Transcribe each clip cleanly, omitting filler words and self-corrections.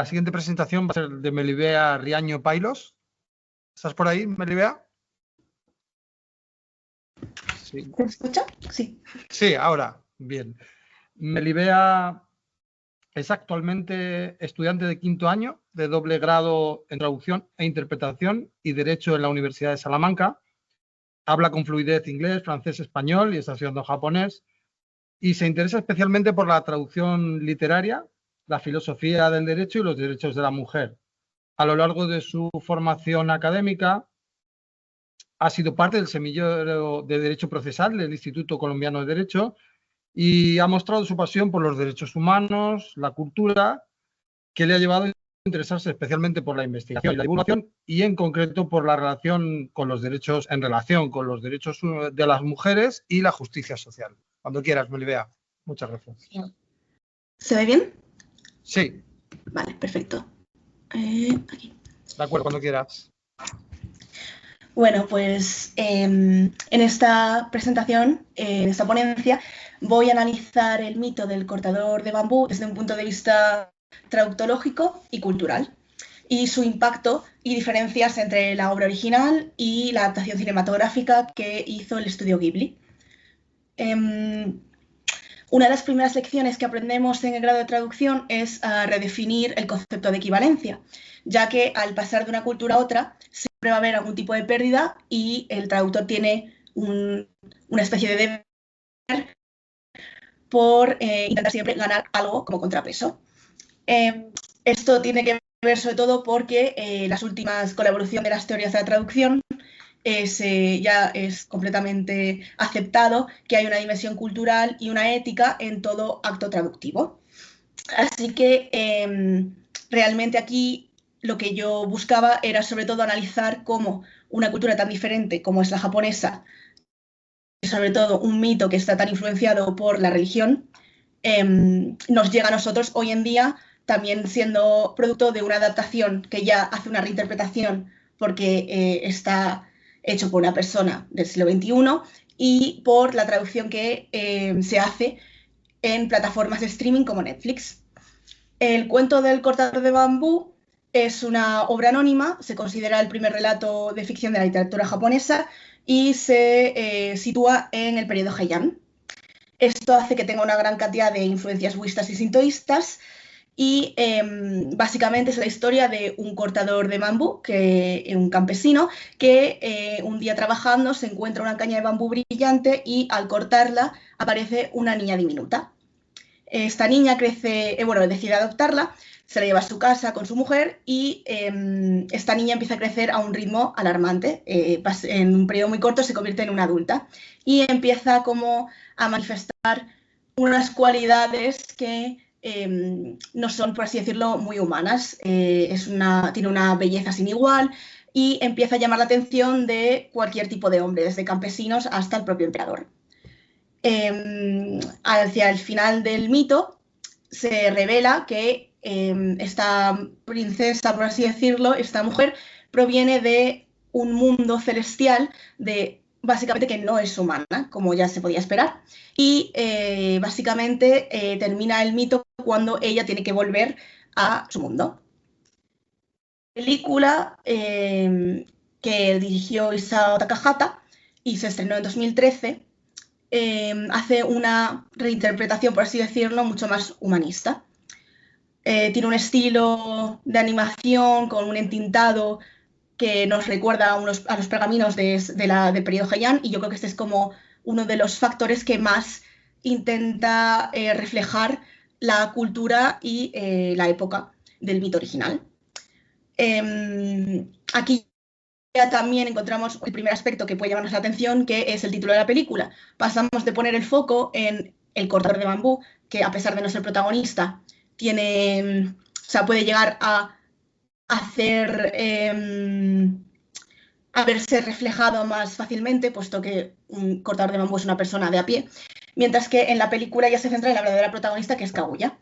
La siguiente presentación va a ser de Melibea Riaño Pailos. ¿Estás por ahí, Melibea? Sí. ¿Se escucha? Sí. Sí, ahora. Bien. Melibea es actualmente estudiante de 5º año de doble grado en traducción e interpretación y Derecho en la Universidad de Salamanca. Habla con fluidez inglés, francés, español y está estudiando japonés. Y se interesa especialmente por la traducción literaria, la filosofía del derecho y los derechos de la mujer. A lo largo de su formación académica ha sido parte del semillero de Derecho Procesal del Instituto Colombiano de Derecho y ha mostrado su pasión por los derechos humanos, la cultura, que le ha llevado a interesarse especialmente por la investigación y la divulgación y en concreto por la relación con los derechos, en relación con los derechos de las mujeres y la justicia social. Cuando quieras, Melibea. Muchas gracias. ¿Se ve bien? Sí. Vale, perfecto. Aquí. De acuerdo, cuando quieras. Bueno, pues en esta presentación, en esta ponencia, voy a analizar el mito del cortador de bambú desde un punto de vista traductológico y cultural, y su impacto y diferencias entre la obra original y la adaptación cinematográfica que hizo el estudio Ghibli. Una de las primeras lecciones que aprendemos en el grado de traducción es a redefinir el concepto de equivalencia, ya que al pasar de una cultura a otra siempre va a haber algún tipo de pérdida y el traductor tiene una especie de deber por intentar siempre ganar algo como contrapeso. Esto tiene que ver sobre todo porque con la evolución de las teorías de la traducción ya es completamente aceptado que hay una dimensión cultural y una ética en todo acto traductivo. Así que realmente aquí lo que yo buscaba era sobre todo analizar cómo una cultura tan diferente como es la japonesa, y sobre todo un mito que está tan influenciado por la religión, nos llega a nosotros hoy en día también siendo producto de una adaptación que ya hace una reinterpretación porque está hecho por una persona del siglo XXI y por la traducción que se hace en plataformas de streaming como Netflix. El cuento del cortador de bambú es una obra anónima, se considera el primer relato de ficción de la literatura japonesa y se sitúa en el periodo Heian. Esto hace que tenga una gran cantidad de influencias budistas y sintoístas y básicamente es la historia de un cortador de bambú, un campesino, que un día trabajando se encuentra una caña de bambú brillante y al cortarla aparece una niña diminuta. Esta niña decide adoptarla, se la lleva a su casa con su mujer y esta niña empieza a crecer a un ritmo alarmante. En un periodo muy corto se convierte en una adulta y empieza como a manifestar unas cualidades que no son, por así decirlo, muy humanas. Tiene una belleza sin igual y empieza a llamar la atención de cualquier tipo de hombre, desde campesinos hasta el propio emperador. Hacia el final del mito se revela que esta princesa, por así decirlo, esta mujer, proviene de un mundo celestial básicamente que no es humana, como ya se podía esperar. Y básicamente termina el mito cuando ella tiene que volver a su mundo. La película que dirigió Isao Takahata y se estrenó en 2013 hace una reinterpretación, por así decirlo, mucho más humanista. Tiene un estilo de animación con un entintado que nos recuerda a los pergaminos del periodo Heian, y yo creo que este es como uno de los factores que más intenta reflejar la cultura y la época del mito original. Aquí ya también encontramos el primer aspecto que puede llamarnos la atención, que es el título de la película. Pasamos de poner el foco en el cortador de bambú, que a pesar de no ser protagonista, puede llegar a hacer a verse reflejado más fácilmente, puesto que un cortador de bambú es una persona de a pie, mientras que en la película ya se centra en la verdadera protagonista, que es Kaguya.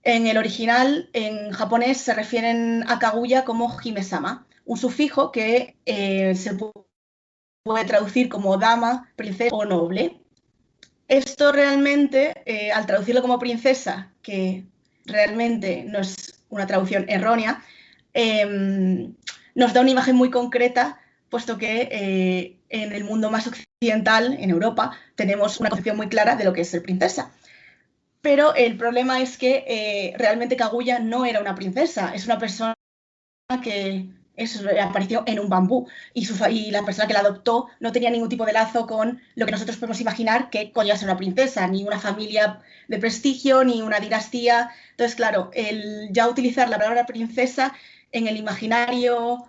En el original, en japonés, se refieren a Kaguya como Hime-sama, un sufijo que se puede traducir como dama, princesa o noble. Esto realmente, al traducirlo como princesa, que realmente no es una traducción errónea, nos da una imagen muy concreta, puesto que en el mundo más occidental, en Europa, tenemos una concepción muy clara de lo que es ser princesa. Pero el problema es que realmente Kaguya no era una princesa, es una persona que apareció en un bambú y la persona que la adoptó no tenía ningún tipo de lazo con lo que nosotros podemos imaginar que podía ser una princesa, ni una familia de prestigio, ni una dinastía. Entonces, claro, el ya utilizar la palabra princesa en el imaginario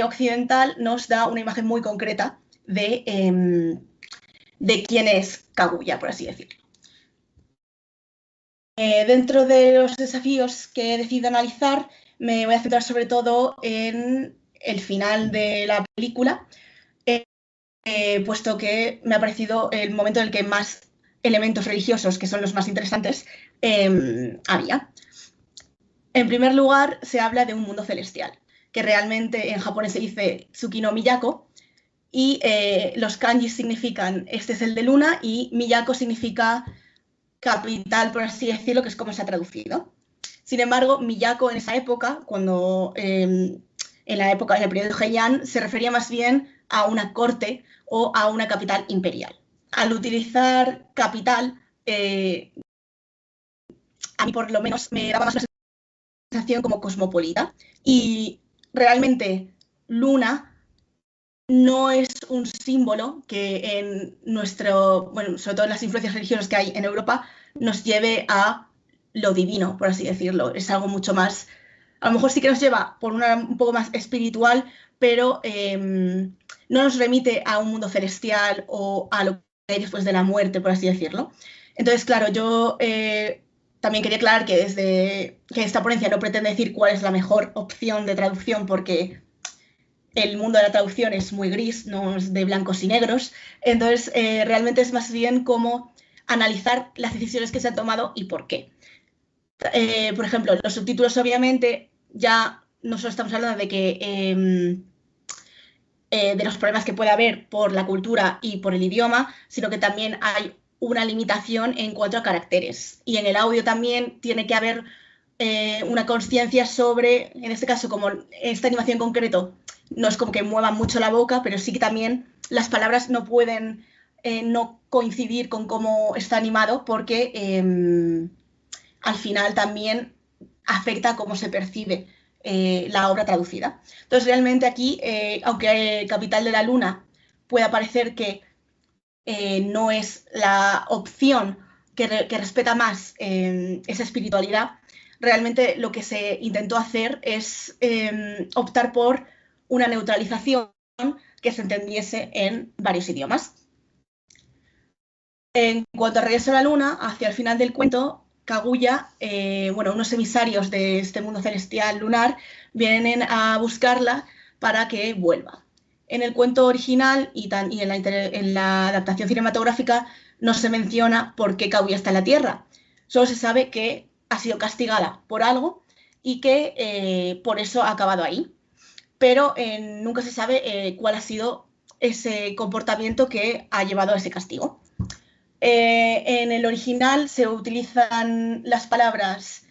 occidental nos da una imagen muy concreta de quién es Kaguya, por así decirlo. Dentro de los desafíos que he decidido analizar, me voy a centrar sobre todo en el final de la película, puesto que me ha parecido el momento en el que más elementos religiosos, que son los más interesantes, había. En primer lugar, se habla de un mundo celestial, que realmente en japonés se dice Tsuki no Miyako, y los kanjis significan este es el de luna y Miyako significa capital, por así decirlo, que es como se ha traducido. Sin embargo, Miyako en esa época, cuando en el periodo Heian, se refería más bien a una corte o a una capital imperial. Al utilizar capital, a mí por lo menos me daba más una sensación como cosmopolita, y realmente Luna no es un símbolo que en nuestro, bueno, sobre todo en las influencias religiosas que hay en Europa, nos lleve a lo divino, por así decirlo. Es algo mucho más, a lo mejor sí que nos lleva por un poco más espiritual, pero no nos remite a un mundo celestial o a lo que hay después de la muerte, por así decirlo. Entonces, claro, yo también quería aclarar que esta ponencia no pretende decir cuál es la mejor opción de traducción, porque el mundo de la traducción es muy gris, no es de blancos y negros. Entonces, realmente es más bien como analizar las decisiones que se han tomado y por qué. Por ejemplo, los subtítulos, obviamente, ya no solo estamos hablando de que de los problemas que puede haber por la cultura y por el idioma, sino que también hay una limitación en cuanto a caracteres. Y en el audio también tiene que haber una conciencia sobre, en este caso, como esta animación en concreto, no es como que muevan mucho la boca, pero sí que también las palabras no pueden no coincidir con cómo está animado, porque al final también afecta a cómo se percibe la obra traducida. Entonces, realmente aquí, aunque Capital de la Luna pueda parecer que no es la opción que respeta más esa espiritualidad, realmente lo que se intentó hacer es optar por una neutralización que se entendiese en varios idiomas. En cuanto a Regreso a la Luna, hacia el final del cuento, Kaguya, unos emisarios de este mundo celestial lunar, vienen a buscarla para que vuelva. En el cuento original y en la adaptación cinematográfica no se menciona por qué Kaguya está en la Tierra. Solo se sabe que ha sido castigada por algo y que por eso ha acabado ahí. Pero nunca se sabe cuál ha sido ese comportamiento que ha llevado a ese castigo. En el original se utilizan las palabras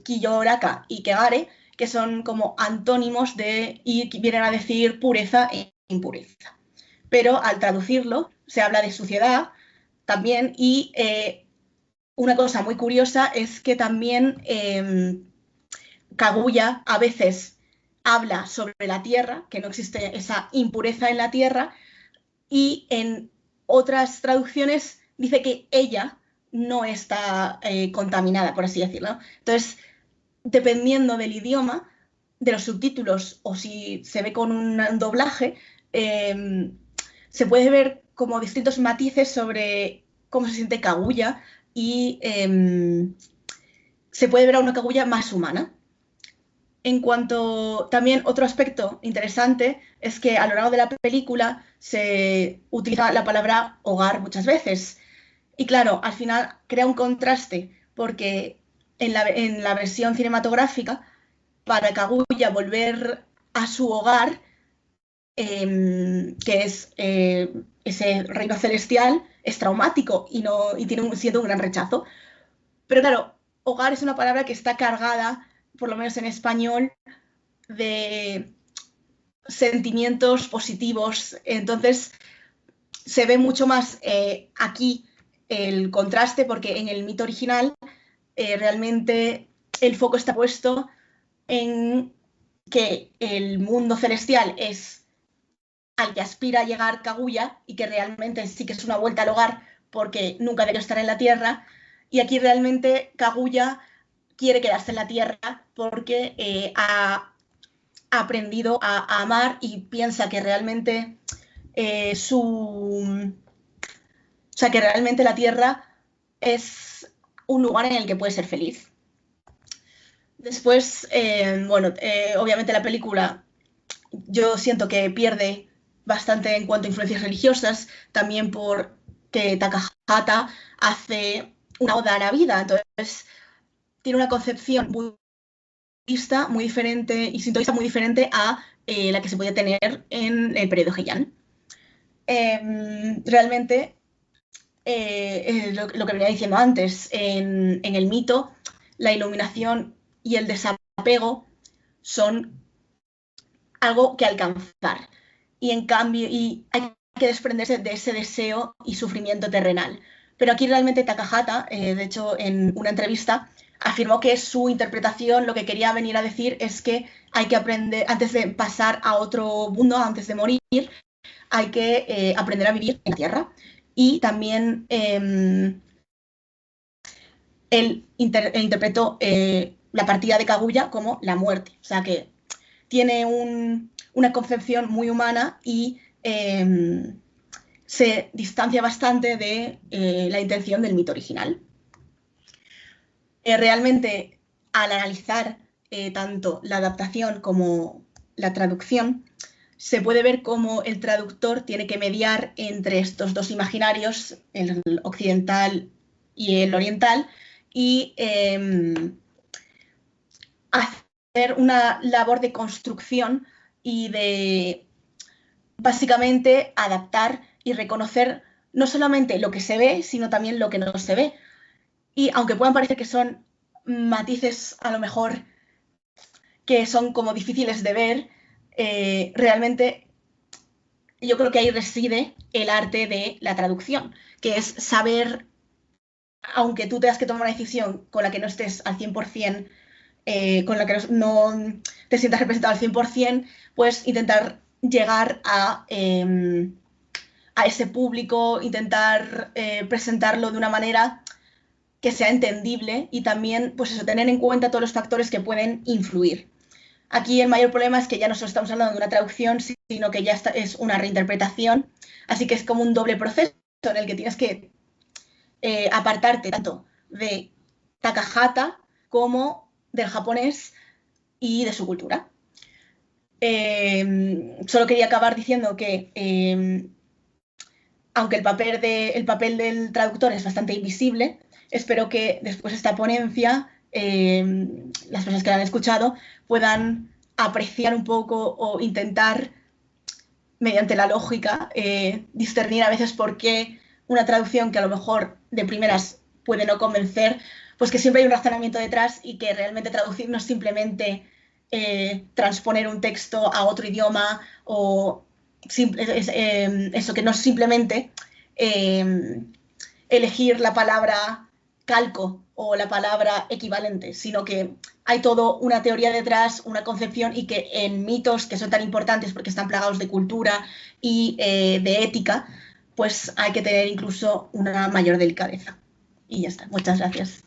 Kiyoraka y Kegare, que son como antónimos y vienen a decir pureza e impureza. Pero al traducirlo se habla de suciedad también, y una cosa muy curiosa es que también Kaguya a veces habla sobre la tierra, que no existe esa impureza en la tierra, y en otras traducciones dice que ella no está contaminada, por así decirlo. Entonces, dependiendo del idioma, de los subtítulos o si se ve con un doblaje, se puede ver como distintos matices sobre cómo se siente Kaguya, y se puede ver a una Kaguya más humana. En cuanto, también otro aspecto interesante es que a lo largo de la película se utiliza la palabra hogar muchas veces. Y claro, al final crea un contraste, porque en la versión cinematográfica, para Kaguya volver a su hogar, que es ese reino celestial, es traumático y siente un gran rechazo. Pero claro, hogar es una palabra que está cargada por lo menos en español, de sentimientos positivos. Entonces, se ve mucho más aquí el contraste, porque en el mito original realmente el foco está puesto en que el mundo celestial es al que aspira a llegar Kaguya y que realmente sí que es una vuelta al hogar porque nunca debió estar en la Tierra. Y aquí realmente Kaguya quiere quedarse en la Tierra porque ha aprendido a amar y piensa que realmente o sea, que realmente la Tierra es un lugar en el que puede ser feliz. Después, obviamente la película yo siento que pierde bastante en cuanto a influencias religiosas, también porque Takahata hace una oda a la vida, entonces tiene una concepción budista muy diferente y sintoísta muy diferente a la que se podía tener en el periodo Heian. Realmente, lo que venía diciendo antes, en el mito, la iluminación y el desapego son algo que alcanzar. Y en cambio, y hay que desprenderse de ese deseo y sufrimiento terrenal. Pero aquí realmente Takahata, de hecho, en una entrevista, afirmó que su interpretación lo que quería venir a decir es que hay que aprender, antes de pasar a otro mundo, antes de morir, hay que aprender a vivir en la tierra. Y también él interpretó la partida de Kaguya como la muerte. O sea que tiene una concepción muy humana y se distancia bastante de la intención del mito original. Realmente, al analizar tanto la adaptación como la traducción, se puede ver cómo el traductor tiene que mediar entre estos dos imaginarios, el occidental y el oriental, y hacer una labor de construcción y de básicamente adaptar y reconocer no solamente lo que se ve, sino también lo que no se ve. Y aunque puedan parecer que son matices a lo mejor que son como difíciles de ver, realmente yo creo que ahí reside el arte de la traducción, que es saber, aunque tú tengas que tomar una decisión con la que no estés al 100%, con la que no te sientas representado al 100%, pues intentar llegar a ese público, intentar presentarlo de una manera que sea entendible y también, pues eso, tener en cuenta todos los factores que pueden influir. Aquí el mayor problema es que ya no solo estamos hablando de una traducción, sino que ya es una reinterpretación, así que es como un doble proceso en el que tienes que apartarte tanto de Takahata como del japonés y de su cultura. Solo quería acabar diciendo que aunque el papel del traductor es bastante invisible, espero que después de esta ponencia las personas que la han escuchado puedan apreciar un poco o intentar, mediante la lógica, discernir a veces por qué una traducción que a lo mejor de primeras puede no convencer, pues que siempre hay un razonamiento detrás y que realmente traducir no es simplemente transponer un texto a otro idioma o eso, que no es simplemente elegir la palabra calco o la palabra equivalente, sino que hay toda una teoría detrás, una concepción, y que en mitos que son tan importantes porque están plagados de cultura y de ética, pues hay que tener incluso una mayor delicadeza. Y ya está. Muchas gracias.